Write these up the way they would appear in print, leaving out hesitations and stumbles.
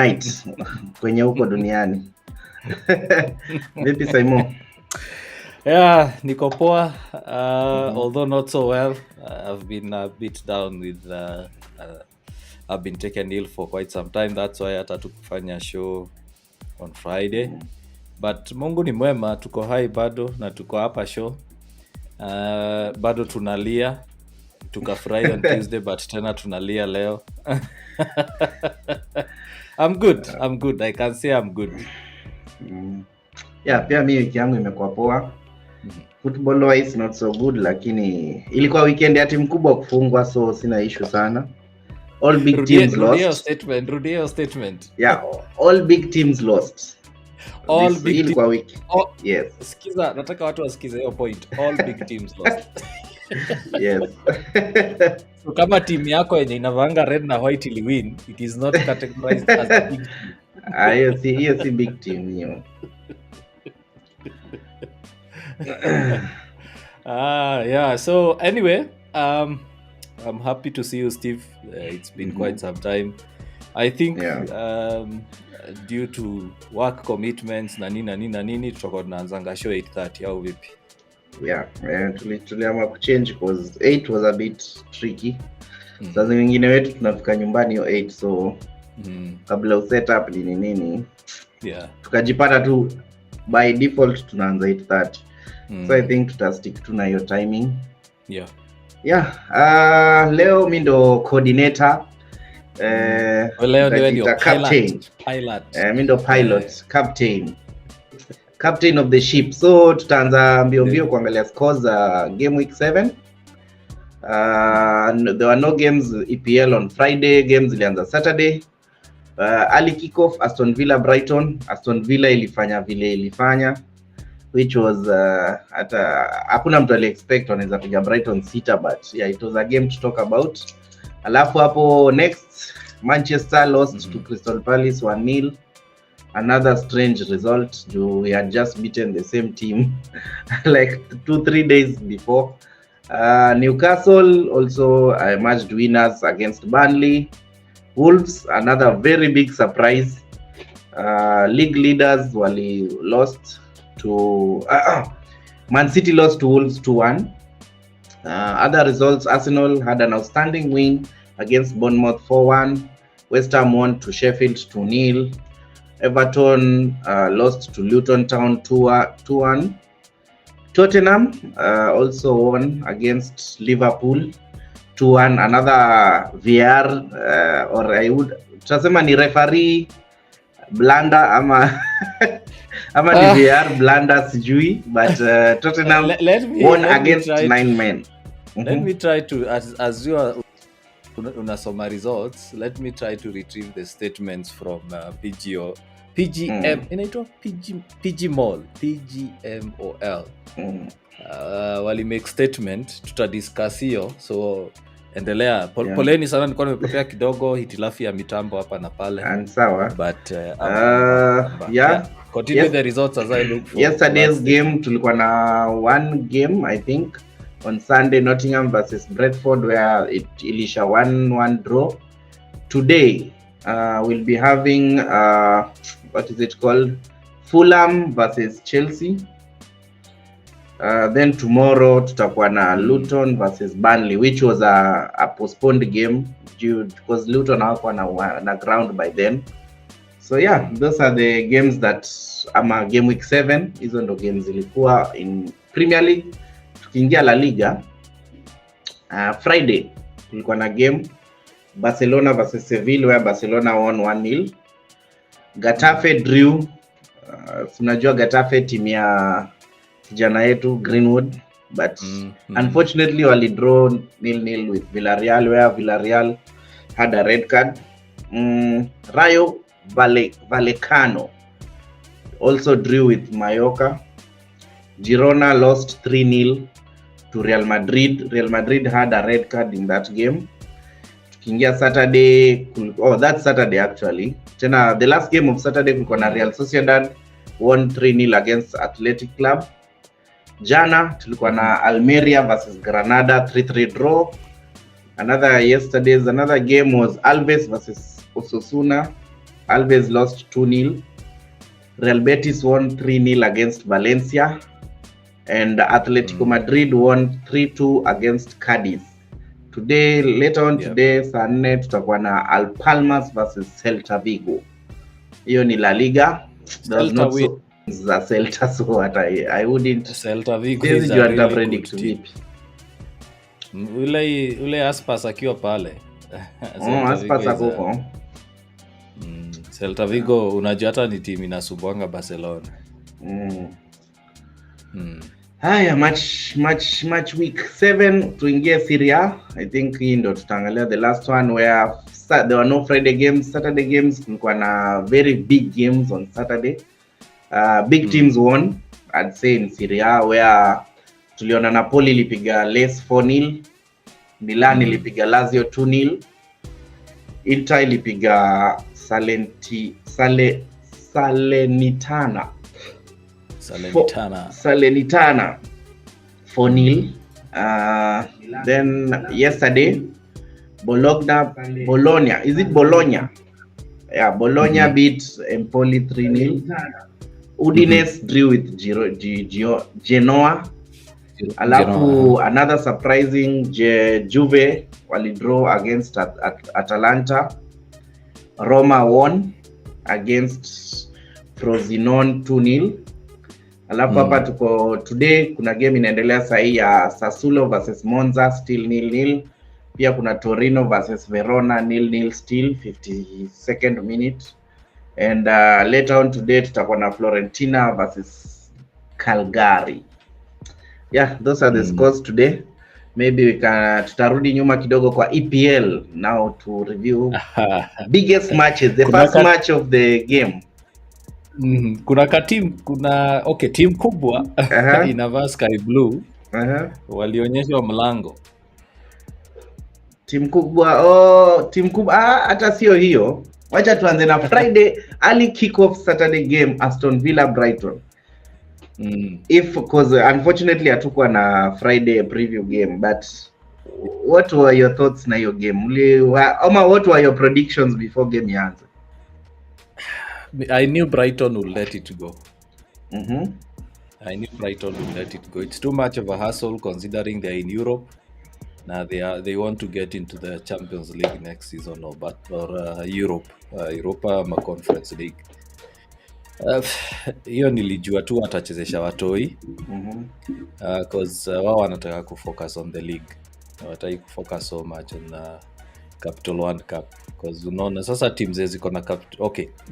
night kwenye huko duniani. Vipi Simon? Yeah, niko poa. Although not so well. I've been a bit down with I've been taken ill for quite some time. That's why hata tukufanya show on Friday. But Mungu ni mwema, tuko hai bado na tuko hapa show. Bado tunalia. Tukafurahi on Tuesday but tena tunalia leo. I'm good. I can say I'm good. Yeah, pia mimi wiki yangu imekuwa poa. Football wise not so good, lakini ilikuwa weekend ya timu kubwa kufungwa, so sina issue sana. All big teams lost. Rudio statement. Yeah, all big teams lost. All big ilikuwa wiki. Yes. Sikiza, nataka watu wasikize hiyo point. All big teams lost. Yes. So kama timu yako yenye inavanga red na white ili win, it is not categorized as a big team. Hiyo si big team hiyo. Yeah. So anyway, I'm happy to see you, Steve. It's been quite some time. I think due to work commitments na nini tutakuwa tunaanzanga show 8:30 au vipi? Yeah, tuliamua kuchange because 8 was a bit tricky. Sasa wengine wetu tunafika nyumbani hiyo 8, so kabla setup nini. Yeah. Tukajipata tu by default tunaanza 8:30. So I think tuta-stick tu na hiyo timing. Yeah. Yeah. Leo mimi ndo coordinator. Leo ndio captain. Pilot. Mimi ndo pilot, captain of the ship. So tutaanza mbio kuangalia scores game week 7. There were no games EPL on Friday. Games ilianza Saturday. Early kickoff Aston Villa Brighton. Aston Villa ilifanya vile ilifanya, which was hata hakuna mtu aliexpect wanaweza piga Brighton sita, but yeah, it was a game to talk about. Alafu hapo next Manchester lost to Crystal Palace 1-0. Another strange result. We had just beaten the same team like 2-3 days before. Newcastle also emerged winners against Burnley. Wolves, another very big surprise. League leaders wali lost to Man City lost to Wolves 2-1. Other results, Arsenal had an outstanding win against Bournemouth 4-1. West Ham won to Sheffield 2-0. Everton lost to Luton Town 2-1. Tottenham also won against Liverpool 2-1. Another VR or I would tutasema ni referee blunder ama ni VR blunder sijui, but Tottenham won against 9 men. Let me try to, as you are unasoma results, let me try to retrieve the statements from PGM inaitwa PGMOL. Wali make statement, tutadiscuss hiyo, so endelea. Poleni sana, nilikuwa nimepotea kidogo, hitilafu ya mitambo hapa na pale. And sawa. But yeah. Continue the results as I look for. Yesterday's game tulikuwa na one game I think on Sunday, Nottingham versus Brentford, where it ilisha 1-1 draw. Today we'll be having what is it called, Fulham versus Chelsea. Then tomorrow tutakuwa na Luton versus Burnley, which was a postponed game because Luton hawakuwa na ground by then. So yeah, those are the games that game week 7. Hizo ndo games zilikuwa in Premier League. Tukiingia La Liga, Friday kulikuwa na game Barcelona versus Sevilla, where Barcelona won 1-0. Getafe drew. Tunajua Getafe timu ya kijana yetu Greenwood, but unfortunately wali draw 0-0 with Villarreal, where Villarreal had a red card. Rayo Vallecano also drew with Mallorca. Girona lost 3-0 to Real Madrid. Real Madrid had a red card in that game. Tukiingia Saturday, that's Saturday actually. Tena the last game of Saturday kulikuwa na Real Sociedad won 3-0 against Athletic Club. Jana tulikuwa na Almeria versus Granada 3-3 draw. Another game was Alves versus Osasuna Alves lost 2-0. Real Betis won 3-0 against Valencia, and Atletico Madrid won 3-2 against Cadiz. Today, later on today, saa 4 tutakuwa na Alpalmas versus Celta Vigo. Hiyo ni La Liga. There's not so za Celta, so what I wouldn't. Celta Vigo is a really predict vipi. Ule Aspas akiwa pale. Aspas ako. Celta Vigo unajua hata ni timu inasubwanga Barcelona. Haya, match week 7 tuingie Serie A. I think hii ndo tutaangalia the last one where there were no Friday games. Saturday games kulikuwa na very big games on Saturday. Big teams won, I'd say, in Serie A, where tuliona Napoli ilipiga Lecce 4-0, Milan ilipiga Lazio 2-0, Inter ilipiga Salernitana 4-0. Then yesterday Bologna, is it Bologna? Yeah, Bologna beat Empoli 3-0. Udinese drew with Genoa. Alafu another surprising, Juve wali draw against Atalanta. Roma won against Frosinone 2-0. Alafu hapa tuko today kuna game inaendelea sahi ya Sassuolo versus Monza still 0-0. Pia kuna Torino versus Verona 0-0 still 52nd minute. And later on today tutakuwa na Fiorentina versus Cagliari. Yeah, those are the scores today. Maybe tutarudi nyuma kidogo kwa EPL now to review biggest matches, the first match of the game. Kuna team kubwa inavaa sky blue. Walionyeshwa mlango. Team kubwa hata sio hiyo. Wacha tuanze na Friday early kick-off Saturday game, Aston Villa Brighton. Because unfortunately hatukuwa na Friday preview game, but what were your thoughts na hiyo game? What were your predictions before game ianze? I knew Brighton would let it go. It's too much of a hassle considering they're in Europe. Now they want to get into the Champions League next season or Europa Conference League. Hiyo nilijua tu watachezesha watoi because wao wanataka kufocus on the league. Hawataki kufocus so much on Capital One Cup because unaona sasa teams ziko na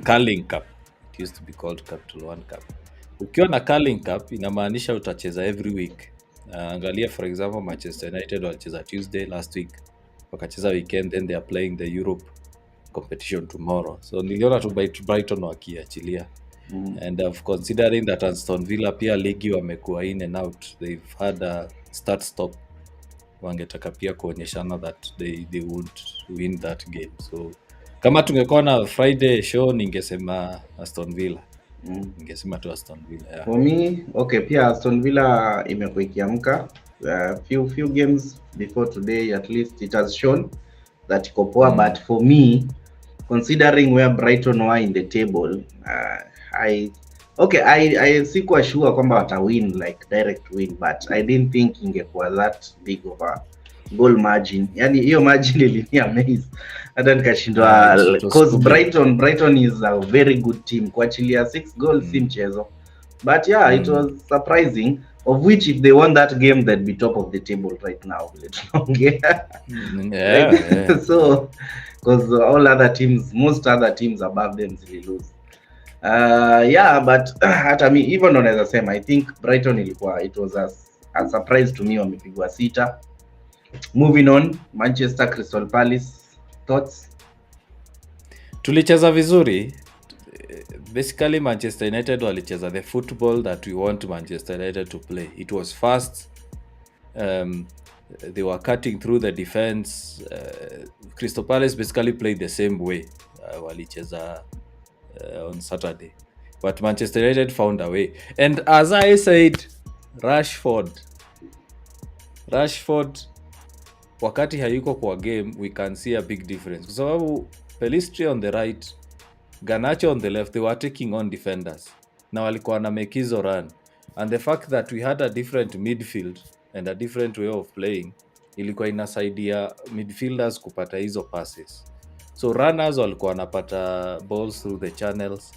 Carling Cup. It used to be called Capital One Cup. Ukiwa na Carling Cup inamaanisha utacheza every week. Angalia for example Manchester United walicheza Tuesday last week, wakacheza weekend, then they are playing the Europe competition tomorrow. So niliona tu Brighton wakiachilia. And considering that Aston Villa pia ligi wamekuwa in and out, they've had a start stop, wangetaka pia kuonyeshana that they would win that game. So kama tungekuwa na Friday show ningesema Aston Villa. Ningesema tu Aston Villa. Yeah. For me, pia Aston Villa imekuwa ikiamka. Few games before today at least it has shown that iko poa, but for me, considering where Brighton were in the table, I sikuwa sure kwamba wata win like direct win, but I didn't think ingekuwa that big of a goal margin. Yani hiyo margin ilini amaze hata nikashindwa because Brighton is a very good team. Kuachilia 6 goals si mchezo, but yeah, it was surprising, of which if they won that game they'd be top of the table right now. So because most other teams above them zili lose. But hata me even unaweza sema I think Brighton it was a surprise to me wamepigwa 6. Moving on, Manchester Crystal Palace, thoughts? Tulicheza vizuri. Basically Manchester United walicheza the football that we want Manchester United to play. It was fast. They were cutting through the defense. Crystal Palace basically played the same way walicheza on Saturday, but Manchester United found a way. And as I said, Rashford wakati hayuko kwa game we can see a big difference, kwa sababu Pelistri on the right, Garnacho on the left, they were taking on defenders na walikuwa na make hizo run, and the fact that we had a different midfield and a different way of playing ilikuwa inasaidia midfielders kupata hizo passes, so runners walikuwa wanapata balls through the channels.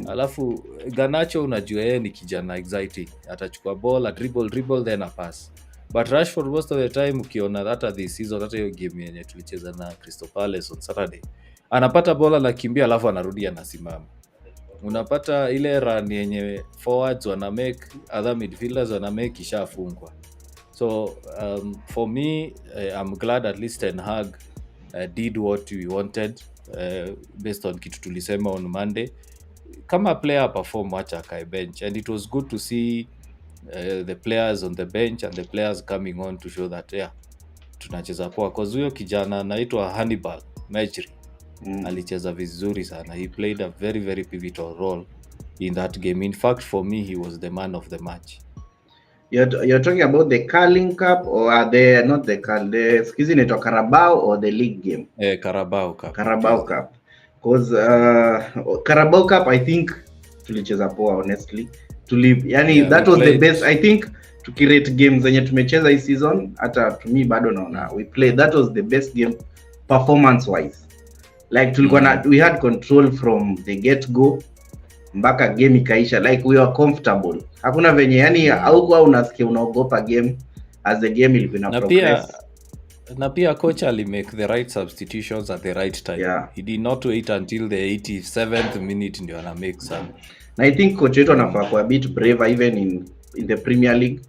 Alafu Garnacho unajua yeye ni kijana exciting, atachukua ball a dribble then a pass, but Rashford most of the time ukiona hata this season, hata hiyo game yenye tulicheza na Crystal Palace on Saturday, anapata ball anakimbia alafu anarudi anasimama. Unapata ile run yenye forwards wana make, other midfielders wana make, ishafungwa. So for me, I'm glad at least Ten Hag did what we wanted based on kitu tulisema on Monday. Kama player perform, wacha akae bench, and it was good to see the players on the bench and the players coming on to show that tunacheza poa, cause huyo kijana anaitwa Hannibal Mejri alicheza vizuri sana. He played a very very pivotal role in that game. In fact, for me, he was the man of the match. You're talking about the Carling Cup, or are they not the excuse me, Carabao or the league game? Carabao Cup. Carabao Cup. Because Carabao Cup, I think tulicheza poa, honestly. That was the best, I think, to create games zenye tumecheza hii season. Hata to me bado naona we played, that was the best game performance wise. Like tulikuwa we had control from the get go mpaka game ikaisha, like we were comfortable. Hakuna venye au unasikia unaogopa game as the game ilikuwa ina progress. Na pia coach ali make the right substitutions at the right time. He did not wait until the 87th minute ndio ana make some. Na I think coach wetu anafaa kuwa a bit brave even in the Premier League,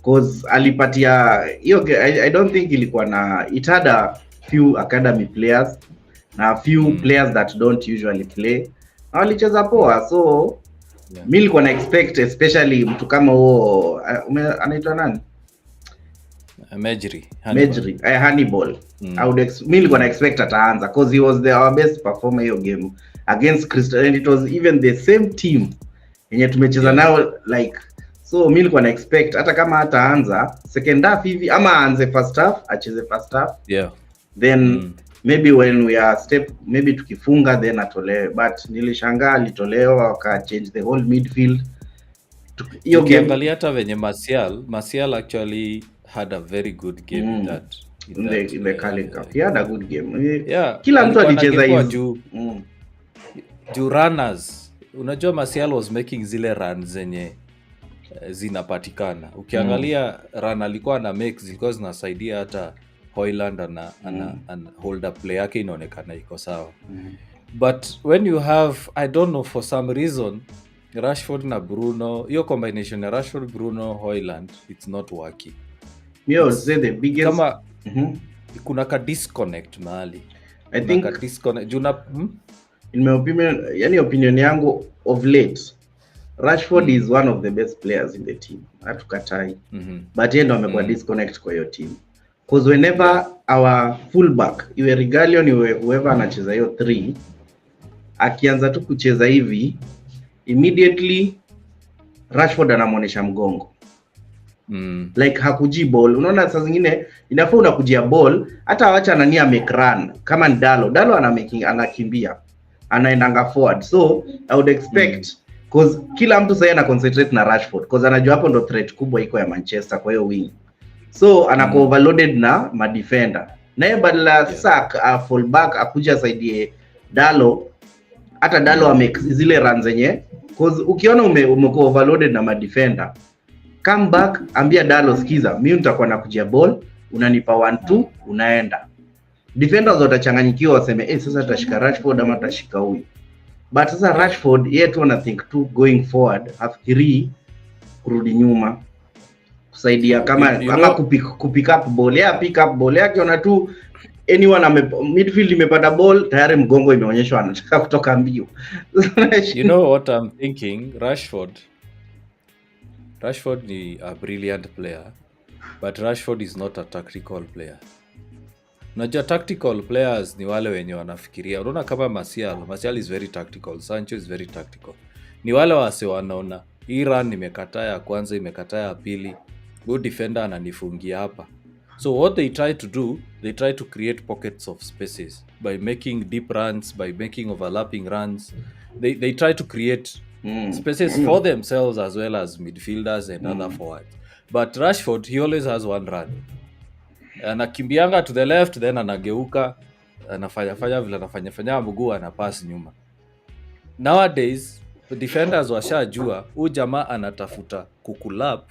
cause alipatia hiyo, I don't think ilikuwa na, it had a few academy players na a few players that don't usually play. Na walicheza poa, so mimi nilikuwa na expect especially mtu kama huo anaitwa nani? Mejri, Hannibal. Mimi nilikuwa na expect ataanza, cause he was our best performer hiyo game against Crystal, and it was even the same team yenye tumecheza nao, like, so mimi nilikuwa na expect hata kama ataanza second half hivi ama aanze first half, acheze first half. Then maybe when we are maybe tukifunga then atolewe, but nilishangaa alitolewa waka change the whole midfield. Hiyo game hata venye Martial actually had a very good game in the Carling Cup. He had a good game. Kila mtu alicheza hizo juu runners. Unajua Martial was making zile runs zenye zinapatikana. Ukiangalia run alikuwa na make zilikuwa zinasaidia hata Hoyland ana hold up play yake inaonekana iko sawa. But when you have, I don't know, for some reason Rashford na Bruno, your combination of Rashford, Bruno, Hoyland, it's not working. Say the biggest kama kuna ka disconnect mahali. I think ka disconnect in my opinion, opinion yangu of late, Rashford is one of the best players in the team. Hatukatai. But yeye ndo amekuwa disconnect kwa hiyo team. Because whenever our fullback, iwe Reguilon, iwe whoever anacheza hiyo 3, akianza tu kucheza hivi, immediately Rashford anamuonesha mgongo. Like hakuji ball. Unaona saa zingine inafaa unakujia ball, hata awacha anania make run kama Dalo anakimbia, anaendanga forward. So I would expect cause kila mtu sasa ana concentrate na Rashford cause anajua hapo ndo threat kubwa iko ya Manchester kwa hiyo wing. So anako overloaded na madefender. Naye badala fullback akuja saidie Dalo, hata Dalo ame zile runs zenye, cause ukiona umekuwa overloaded na madefender, come back, ambia Dalo, sikiza, mimi nitakuwa nakujia ball, unanipa 1-2, unaenda. Defenders watachanganyikiwa waseme sasa tutashika Rashford ama tutashika huyu. But sasa Rashford yeye tu ana think to going forward, afikiri kurudi nyuma kusaidia kama kupick up ball. Yeah, pick up ball yake, ona tu anyone midfield imepata ball tayari mgongo imeonyeshwa anataka kutoka mbio. You know what I'm thinking? Rashford is a brilliant player, but Rashford is not a tactical player. Unajua tactical players ni wale wenye wanafikiria. Unaona kama Martial is very tactical, Sancho is very tactical. Ni wale wase wanaona hii run nimekataa ya kwanza, imekataa ya pili, go defender ananifungia hapa. So what they try to do, they try to create pockets of spaces by making deep runs, by making overlapping runs, they try to create spaces for themselves as well as midfielders and other forwards. But Rashford, he always has one run. Anakimbianga to the left, then anageuka, anafanya vile anafanya mguu ana pass nyuma. Nowadays the defenders washajua huyu jamaa anatafuta kukulap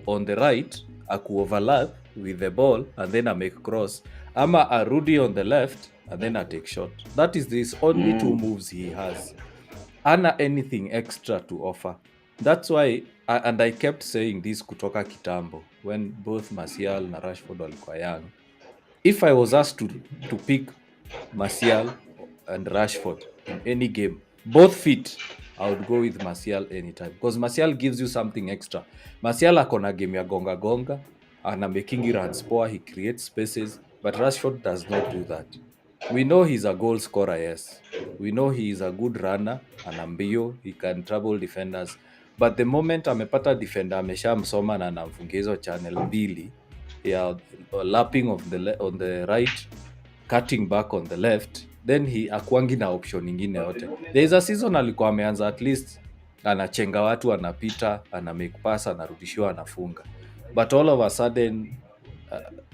on the right, akuoverlap with the ball and then a make cross, ama arudi on the left and then a take shot. That is his only two moves he has. Ana anything extra to offer. That's why and I kept saying this kutoka kitambo when both Martial na Rashford walikuwa young. If I was asked to pick Martial and Rashford in any game, both fit, I would go with Martial anytime because Martial gives you something extra. Martial akona game ya gonga gonga, ana making runs poor, he creates spaces, but Rashford does not do that. We know he's a goal scorer, yes. We know he is a good runner, ana mbio, he can trouble defenders. But the moment amepata defender ameshamsoma na anamfungia hizo channel mbili ya lapping on the right, cutting back on the left, then he akwangi na option nyingine yote. There is a season alikuwa ameanza at least anachenga watu, anapita, ana make pass, anarudishiwa, anafunga. But all of a sudden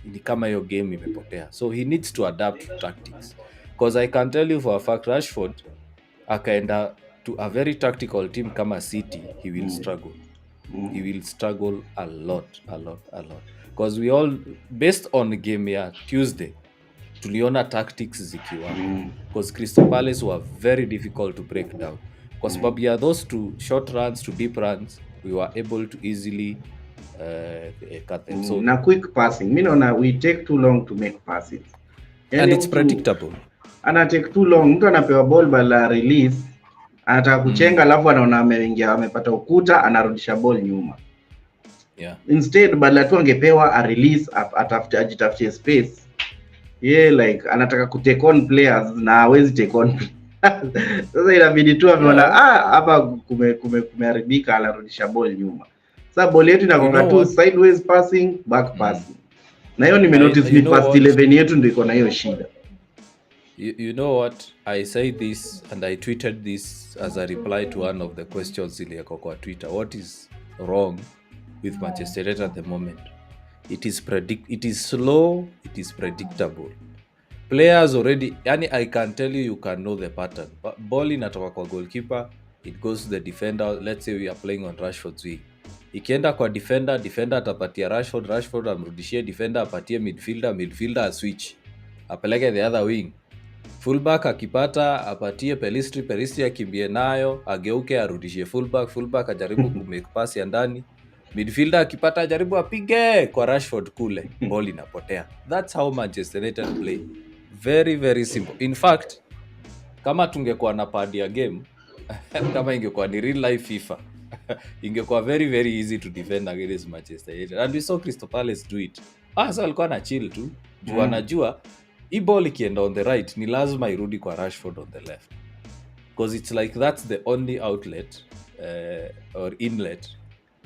ni kama hiyo game imepotea. So he needs to adapt to tactics. Because I can tell you for a fact Rashford akaenda to a very tactical team kama City, he will struggle. He will struggle a lot. Because we all, based on game ya Tuesday, tuliona tactics zikiwa. Because Crystal Palace were very difficult to break down. Kwa sababu ya those two short runs to deep runs, we were able to easily cut them. So na quick passing, mimi naona we take too long to make passes. And it's predictable. Ana take too long, mtu anapewa ball bala release, anataka kuchenga alafu anaona ameingia amepata ukuta, anarudisha ball nyuma. Yeah. Instead bala tu angepewa a release, ajitafutie space. Like anataka ku take on players na hawezi take on. Sasa inabidi tu ameona hapa kumeharibika, anarudisha ball nyuma. Sasa ball yetu inagonga tu sideways passing, back passing. Na hiyo nimenotice ni past 11 yetu ndio iko na hiyo shida. You know what? I say this and I tweeted this as a reply to one of the questions iliyoko kwa Twitter. What is wrong with Manchester United at the moment? It is slow, it is predictable. Players already, yani I can tell you can know the pattern. Ball inatoka kwa goalkeeper, it goes to the defender. Let's say we are playing on Rashford's wing. Ikienda kwa defender atapatia Rashford amrudishie defender, apatie midfielder switch, apeleke the other wing. Fullback akipata apatie Pelistri akimbie nayo, ageuke arudishie fullback ajaribu kumake pass ya ndani. Midfielder akipata ajaribu apige kwa Rashford kule, ball inapotea. That's how Manchester United play. Very very simple. In fact, kama tungekuwa na pad ya game, kama ingekuwa ni real life FIFA, ingekuwa very very easy to defend against Manchester United. And we saw Crystal Palace do it. So alikuwa na chill tu. Juu anajua hii ball ikienda on the right ni lazima irudi kwa Rashford on the left. Because it's like that's the only outlet or inlet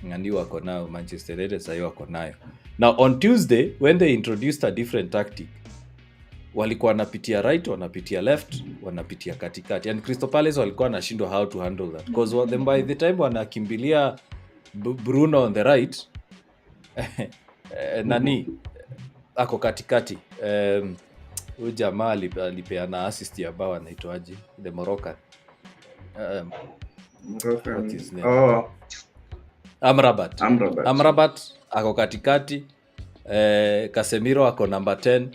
ngani wako nayo Manchester United sasa wako nayo. Now on Tuesday when they introduced a different tactic, walikuwa wanapitia right, wanapitia left, wanapitia katikati. And Crystal Palace walikuwa wanashindwa how to handle that. Because by the time wanakimbilia Bruno on the right, nani ako katikati. Huyu jamaa alipeana assist ya bao anaitwaje? The Moroccan. What is his name? Amrabat ako katikati. Casemiro ako number 10.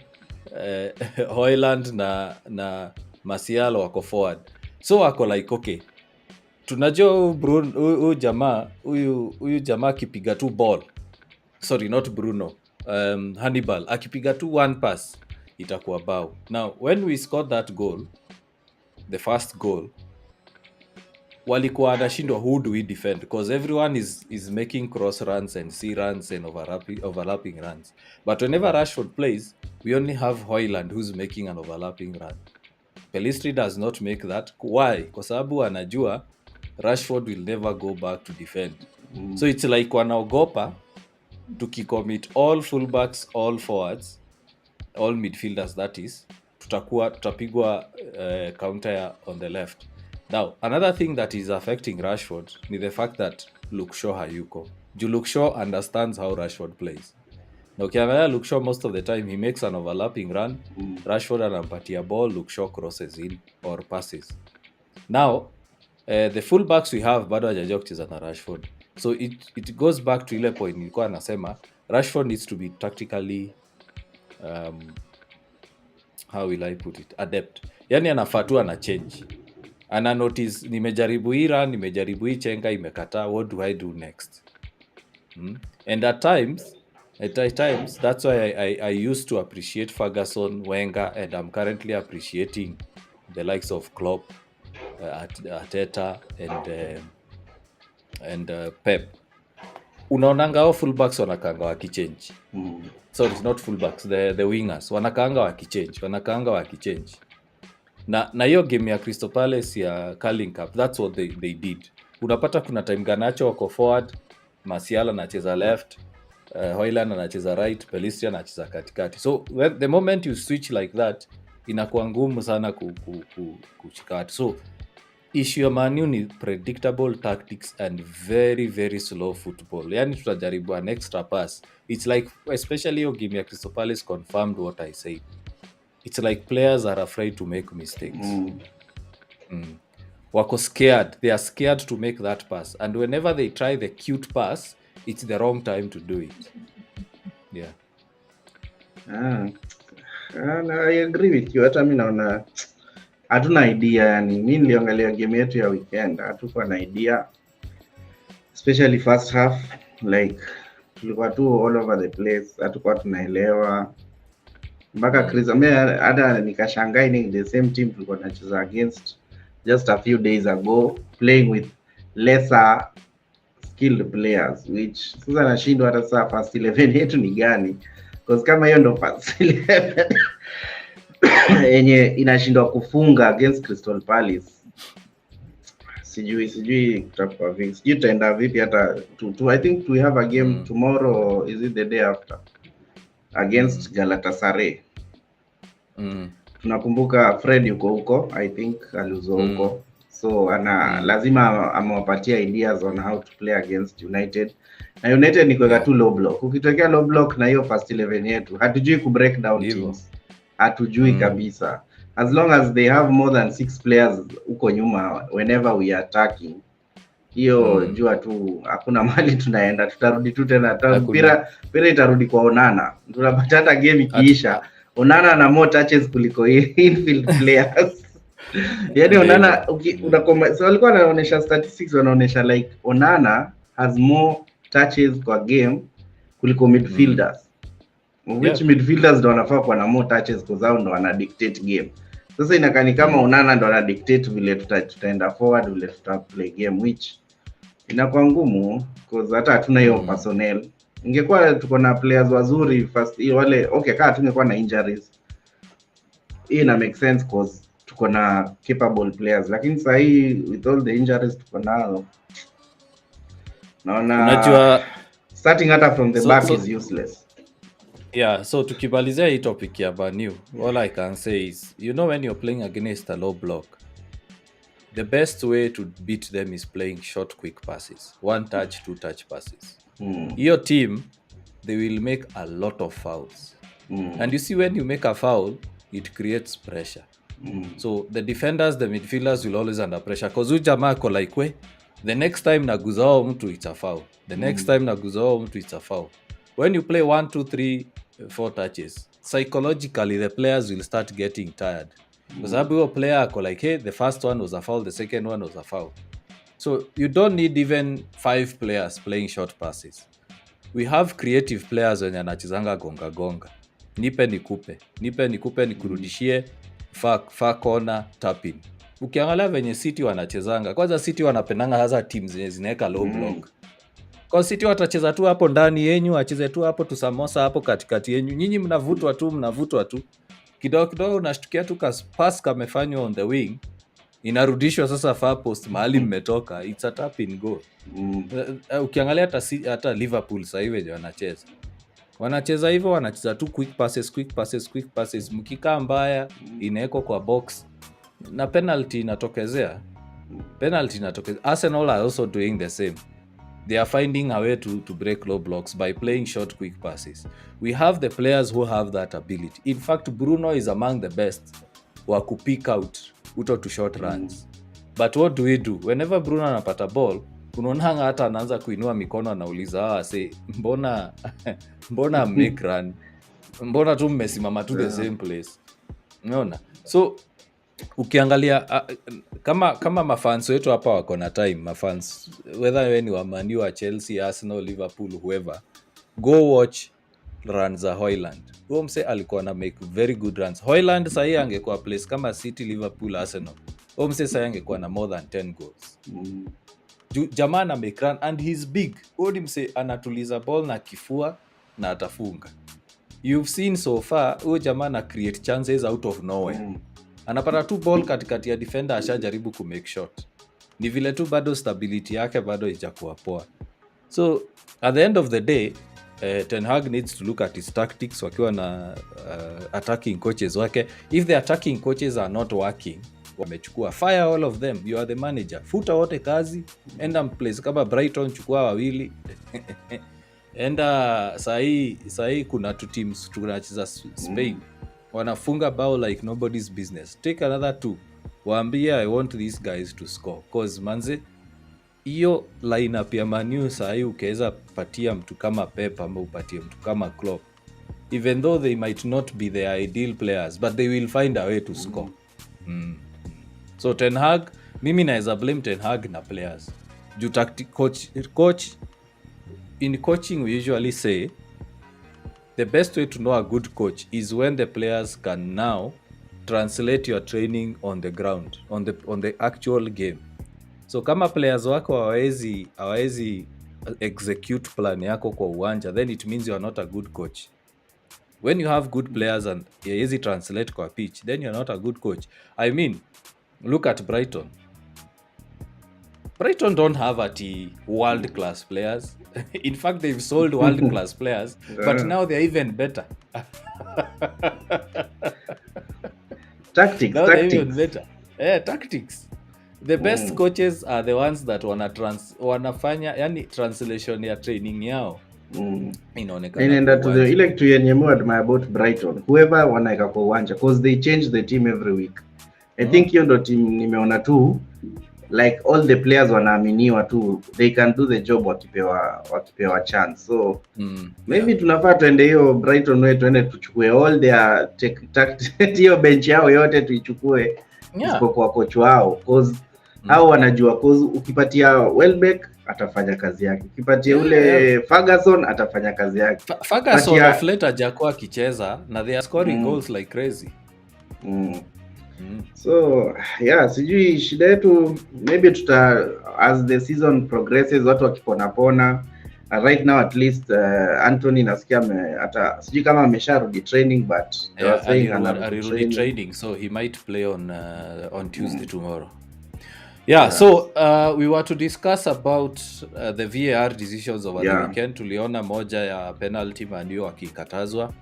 Hojlund na Martial wako forward. So wako like okay, tunajua huyu jamaa akipiga tu ball, sorry not Bruno, Hannibal akipiga tu one pass itakuwa bao. Now when we scored that goal, the first goal, walikuwa wanashindwa who do we defend, because everyone is making cross runs and C runs and overlapping runs. But whenever Rashford plays, we only have Hojlund who's making an overlapping run. Pelistri does not make that. Why? Kwa sababu anajua Rashford will never go back to defend. So it's like wanaogopa tukicommit all fullbacks, all forwards, all midfielders, that is, tutapigwa counter on the left. Now, another thing that is affecting Rashford is the fact that Luke Shaw hayuko. Luke Shaw understands how Rashford plays. Na ukiangalia Luke Shaw, most of the time he makes an overlapping run. Rashford anampatia ball, Luke Shaw crosses in or passes. Now, the fullbacks we have bado hajajua kucheza na Rashford. So it goes back to ile point nilikuwa anasema Rashford needs to be tactically how will I put it, adept. Yani anafaa tu ana change, ana notice nimejaribu hii run, nimejaribu hii chenga imekataa, what do I do next? And at times that's why I used to appreciate Ferguson, Wenger, and I'm currently appreciating the likes of Klopp, Arteta, and Pep. Unaonanga hao fullbacks wanakaanga wakichange. Sorry, it's not fullbacks, the wingers wanakaanga wakichange. Na hiyo game ya Crystal Palace ya Carling Cup, that's what they did. Unapata kuna time Garnacho wako forward, Martial anacheza left, Højlund anacheza right, Pelistri anacheza katikati. So the moment you switch like that, inakuwa ngumu sana kuchikati. So issue ya Man U ni predictable tactics and very very slow football. Yani tutajaribu an extra pass. It's like, especially your game ya Crystal Palace confirmed what I said. It's like players are afraid to make mistakes. Wako scared. They are scared to make that pass. And whenever they try the cute pass, it's the wrong time to do it. Yeah. I agree with you. Hata mimi naona hatuna idea, yani mimi niliangalia game yetu ya weekend, hatukuwa na idea, especially first half, like tulikuwa tu all over the place, hatukuwa tunaelewa mpaka Chris hata nikashangaa ni the same team tulikuwa tunacheza against just a few days ago, playing with lesser skilled players, which sasa nashindwa hata sasa first 11 yetu ni gani, because kama hiyo ndo first 11 yenye inashindwa kufunga against Crystal Palace, sijui tutakuwa vipi, sijui tutaenda vipi. Hata I think we have a game tomorrow, or is it the day after, against Galatasaray. Tunakumbuka Fred yuko huko, I think aliuzo huko, so lazima amewapatia ideas on how to play against United. Na United ni kuweka tu low block. Ukitokea low block na hiyo first 11 yetu, hatujui ku break down teams, hatujui kabisa. As long as they have more than 6 players huko nyuma whenever we are attacking, hiyo jua tu hakuna mahali tunaenda, tutarudi tu tena mpira itarudi kwa Onana. Tunapata hata game ikiisha Onana na more touches kuliko infield players. Yani Onana so walikuwa wanaonyesha statistics, wanaonyesha like Onana has more touches kwa game kuliko midfielders. Which midfielders ndo wanafaa kuwa na more touches kwa zao ndo wana dictate game. Sasa inakani kama Onana ndo ana dictate vile tutaenda forward, vile tuta play game, which inakuwa ngumu because hata hatuna hiyo personnel. Ingekuwa tuko na players wazuri first wale, okay, kama tungekuwa na injuries, hii ina make sense because tuko na capable players, lakini sasa hii with all the injuries tuko nazo, naona unajua starting hata from the back is useless. Yeah, so tukimalizia hii topic ya Man U, all I can say is, you know, when you're playing against a low block, the best way to beat them is playing short quick passes, 1 touch 2 touch passes. Your team, they will make a lot of fouls. And you see, when you make a foul, it creates pressure. So the defenders, the midfielders will always under pressure, because ujamaa ko like, we the next time naguzao mtu it's a foul, the next time naguzao mtu it's a foul. When you play 1 2 3 4 touches, psychologically the players will start getting tired, because every player ko like, hey, the first one was a foul, the second one was a foul. So you don't need even 5 players playing short passes. We have creative players wenye anachezanga gonga. Nipe nikupe nikurudishie, far corner, tap in. Ukiangalia venye City wanachezanga, kwanza City wanapendanga hasa teams zenye zinaweka low block. Kwa City watacheza tu hapo ndani yenyu, acheze tu hapo tusamosa hapo katikati yenyu. Nyinyi mnavutwa tu. Kidogo unashtukia tu pass kamefanywa on the wing, inarudishwa sasa far post mahali mmetoka, it's a tap in goal. Ukiangalia hata Liverpool sasa hivi wanacheza hivyo, wanacheza tu quick passes, mkikaa mbaya inawekwa kwa box na penalty inatokezea. penalty inatokea. Arsenal are also doing the same. They are finding a way to break low blocks by playing short quick passes. We have the players who have that ability. In fact, Bruno is among the best wa kupick out uto to short runs. But what do we do? Whenever Bruno anapata ball, unaonanga hata anaanza kuinua mikono, anauliza say mbona make run, mbona tu mmesimama tu the same place. Unaona? So ukiangalia kama mafans wetu hapa wako na time, mafans whether wewe ni wa Man U, Chelsea, Arsenal, Liverpool, whoever, go watch runs za Haaland. Huyo mse alikuwa na make very good runs. Haaland sahi angekuwa place kama City, Liverpool, Arsenal, huyo mse sahi angekuwa na more than 10 goals. Jamaa na make run and he's big. Huyo mse anatuliza ball na kifua na atafunga. You've seen so far huyo jamaa na create chances out of nowhere. Anapata tu ball katikati ya defender, ashajaribu ku make shot. Ni vile tu bado stability yake bado haijakuwa poa. So at the end of the day, Ten Hag needs to look at his tactics wakiwa na attacking coaches wake. If the attacking coaches are not working, wamechukua fire all of them. You are the manager. Futa wote kazi, enda place kama Brighton, chukua wawili. Enda sahi kuna two teams tunacheza Spain. Wanafunga bao like nobody's business. Take another 2. Waambie I want these guys to score. Cause manze, hiyo lineup ya Man U sahi ukaweza patia mtu kama Pep ama upatie mtu kama Klopp, even though they might not be the ideal players, but they will find a way to score. So Ten Hag, mimi naweza blame Ten Hag na players. Juu coach in coaching we usually say the best way to know a good coach is when the players can now translate your training on the ground, on the actual game. So kama players wako hawezi execute plan yako kwa uwanja, then it means you are not a good coach. When you have good players and hawezi translate kwa pitch, then you are not a good coach. I mean, look at Brighton. Brighton don't have world class players. In fact, they've sold world class players, but now they're even better. Tactics. Even better. Tactics. The best coaches are the ones that wanafanya yani translation ya training yao. Inaonekana. Inaenda to the ile kitu yenye mo admire about Brighton. Whoever wanaeka kwa uwanja, because they change the team every week. I think hiyo ndo team nimeona tu like all the players wanaaminiwa tu, they can do the job wakipewa chance. So maybe tunafaa tuende hiyo Brighton wetu, tuende tuchukue all their hiyo bench yao yote tuichukue, isipokuwa coach wao, cause hao wanajua, cause ukipatia Welbeck atafanya kazi yake, ukipatia ule Ferguson atafanya kazi yake. Ferguson of late hajakuwa akicheza na they are scoring goals like crazy. So yeah, sijui shida yetu, maybe as the season progresses watu wakipona. Right now at least Anthony nasikia hata sijui kama amesharudi training, but they were saying anarudi training, so he might play on Tuesday tomorrow. Yeah, so we were to discuss about the VAR decisions over the weekend. Tuliona moja ya penalty Man U akikatazwa.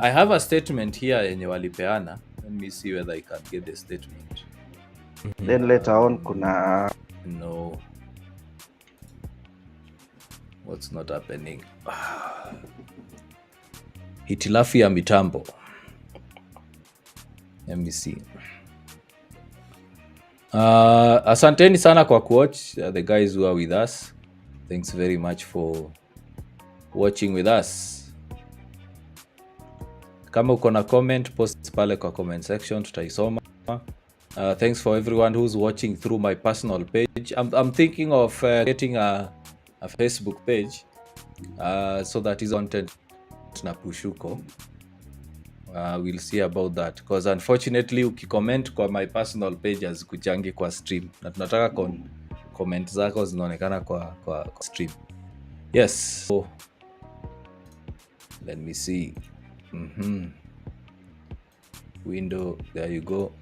I have a statement here yenye walipeana. Let me see whether I can get the statement. Then later on kuna no, what's not happening? Hitilafu ya mitambo. Let me see. Asanteni sana kwa kuwatch, the guys who are with us. Thanks very much for watching with us. Kama uko na comment, post pale kwa comment section, tutaisoma. Thanks for everyone who's watching through my personal page. I'm thinking of getting a Facebook page so that is content na pushuko. We'll see about that, because unfortunately ukicomment kwa my personal page hazikuchangi kwa stream, na tunataka comment zako zinaonekana kwa stream. Yes, so let me see. Window, there you go.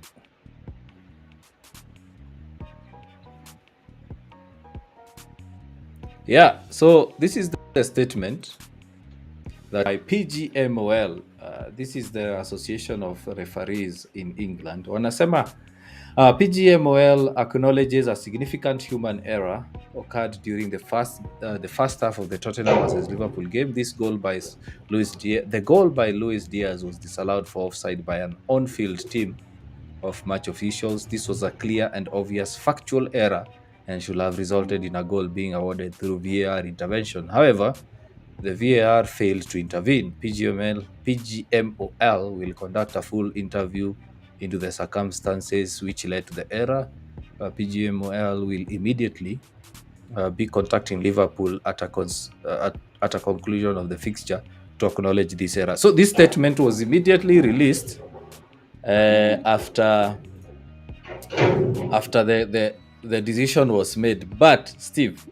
Yeah, so this is the statement that by PGMOL, this is the Association of Referees in England. Wanasema PGMOL acknowledges a significant human error occurred during the first half of the Tottenham versus Liverpool game. The goal by Luis Diaz was disallowed for offside by an on-field team of match officials. This was a clear and obvious factual error and should have resulted in a goal being awarded through VAR intervention. However, the VAR failed to intervene. PGMOL will conduct a full interview into the circumstances which led to the error. PGMOL will immediately be contacting Liverpool at a conclusion of the fixture to acknowledge this error. So this statement was immediately released after the decision was made. But Steve,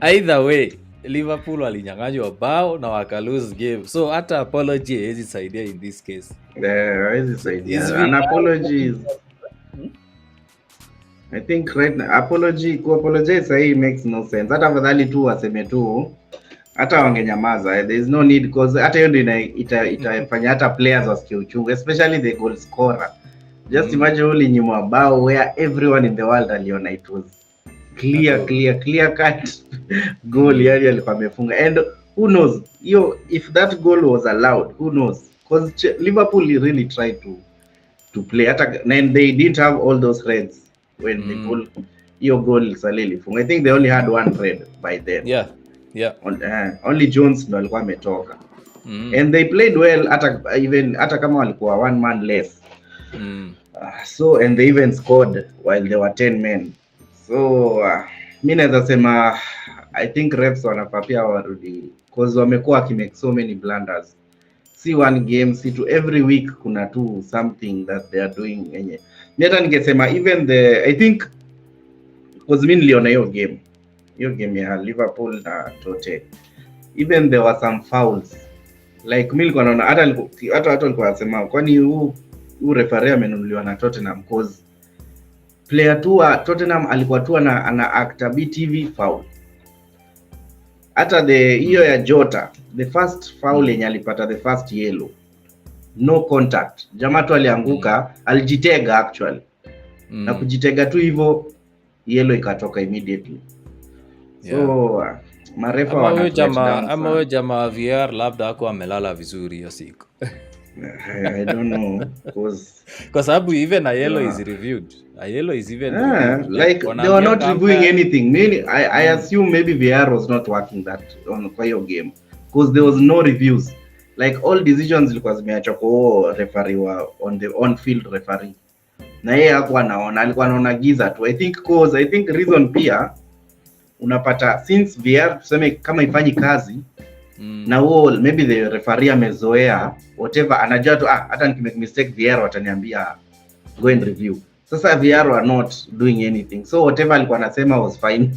either way, Liverpool walinyang'anywa bao na waka lose game, so hata apology haiwezi saidia in this case. Haiwezi saidia. An apology is, I think right now, apologize sahi makes no sense. Hata afadhali tu waseme tu, hata wangenyamaza. There is no need, because hata hiyo ndio itafanya hata players wasikie uchungu, especially the goal scorer. Just imagine only nyuma bao where everyone in the world aliona it was clear cut goal yali alikuwa amefunga. And who knows, if that goal was allowed, who knows, because Liverpool really tried to play, and they didn't have all those reds when the goal salili funga. I think they only had one red by then. Yeah. Only Jones ndo alikuwa ametoka. And they played well, hata kama walikuwa one man less. So, and they even scored while there were 10 men. So mi naweza sema I think refs wanapapia warudi, because wamekuwa wakimake so many blunders. See one game, see to every week kuna tu something that they are doing yenye. Mi hata ningesema even I think, because mi niliona hiyo game ya Liverpool na Tote, even there were some fouls. Like mi nilikuwa naona hata watu walikuwa wanasema kwani huu referee amenunuliwa na Tottenham, cause player tu wa Tottenham alikuwa tu ana act a bit TV foul. Hata hiyo ya Jota, the first foul yenye alipata, the first yellow, no contact, jamaa tu alianguka, alijitega actually. Na kujitega tu hivyo, yellow ikatoka immediately. So marefa wana jamaa VR labda hako amelala vizuri hiyo siku. I don't know, kwa sababu even a yellow is reviewed. A yellow is even reviewed. Like they were not reviewing anything. Meaning, I assume maybe VR was not working that on kwa hiyo game, because there was no reviews. Like all decisions zilikuwa zimeachwa kwa referee on the on-field referee. Na yeye hakuwa anaona, alikuwa anaona giza tu. I think reason pia unapata, since VR tuseme kama ifanyi kazi, na maybe the referee amezoea whatever, anajua tu hata nikimake mistake VR wataniambia go and review. Sasa VR are not doing anything, so whatever alikuwa anasema was fine.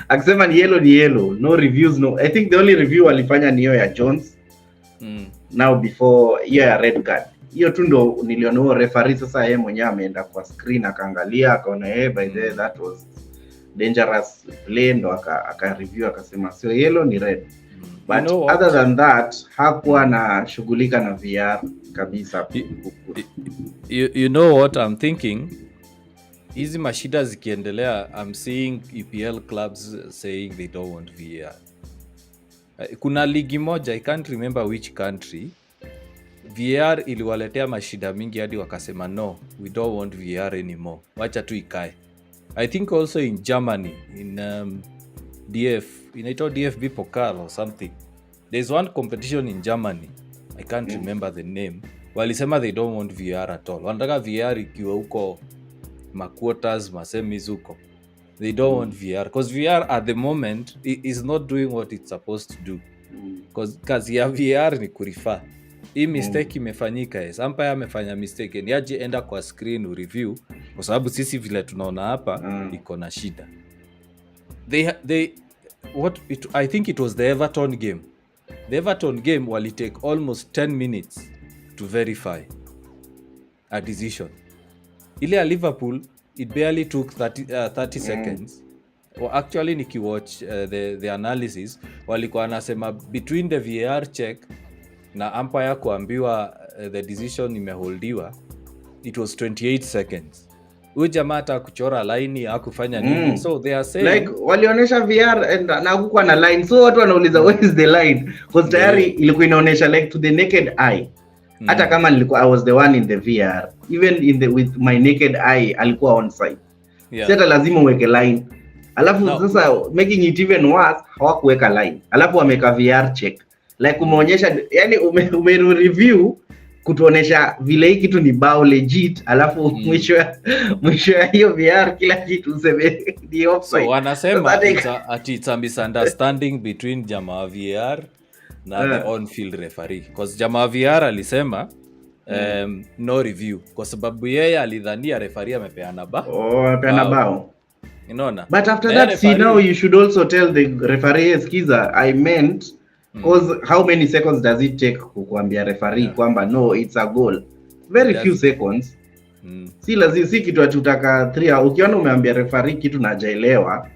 Akisema ni yellow, no reviews, no. I think the only review alifanya ni hiyo ya Jones. Now before hiyo ya red card, hiyo tu ndo niliona huo referee sasa yeye mwenyewe ameenda kwa screen akaangalia akaona by the way that was dangerous play, ndo aka review akasema sio yellow ni red. But other than that, hakuwa na shughulika na VR kabisa. You know what I'm thinking? Hizi mashida zikiendelea, I'm seeing EPL clubs saying they don't want VR. Kuna ligi moja, I can't remember which country, VR iliwaletea mashida mingi hadi wakasema no, we don't want VR anymore. Wacha tu ikae. I think also in Germany, in inaitwa DFB Pokal or something. There's one competition in Germany, I can't remember the name. Walisema they don't want VR at all. Wanataka VR ikiwa huko quarters, semis huko. They don't want VR because VR at the moment is not doing what it's supposed to do. Because kazi ya VR ni kurefer. Hii mistake imefanyika, umpire amefanya mistake, ni aje enda kwa screen review, kwa sababu sisi vile tunaona hapa iko na shida. I think it was the Everton game. The Everton game wali take almost 10 minutes to verify a decision. Ile ya Liverpool, it barely took 30 seconds. Well, actually nikiwatch the analysis, walikuwa wanasema between the VAR check na umpire kuambiwa the decision imeholdiwa, it was 28 seconds. huyu jamaa hata kuchora line hakufanya nini. So they are saying like walionyesha VR and na hakukuwa na line, so watu wanauliza where is the line, because tayari ilikuwa inaonyesha like to the naked eye. Hata kama nilikuwa I was the one in the VR, even in the with my naked eye alikuwa on site. Sasa lazima uweke line. Alafu sasa making it even worse, hawakuweka line. Alafu wameka VR check. Like umeonyesha, yani ume review kutuonesha vile hii kitu ni bao legit, alafu mwisho ya hiyo VR kila kitu useme ni offside. So wanasema it's a misunderstanding between jamaa VR na the on-field referee, because jamaa VR alisema no review kwa sababu yeye alidhania referee amepeana bao. Unaona? But after that, see, now you should also tell the referee, skiza, I meant, because how many seconds does it take kuambia referee kwamba no, it's a goal? Very few seconds. Si lazima, si kitu atutaka 3 ukiona umeambia referee kitu na hajaelewa.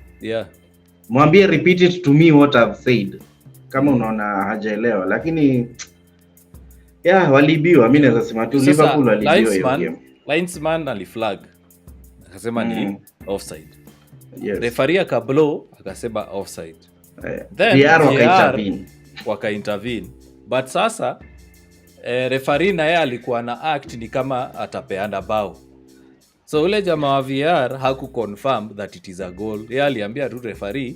Mwambie repeat it to me what I've said. Kama unaona hajaelewa, lakini walibiwa. Mimi naweza sema tu Liverpool walibiwa hiyo game. Linesman aliflag akasema ni offside. Referee akablow akasema offside. Then VR waka-intervene. But sasa referee na yeye alikuwa na act ni kama atapeana bao. So ule jamaa wa VR haku confirm that it is a goal. Yeye aliambia tu referee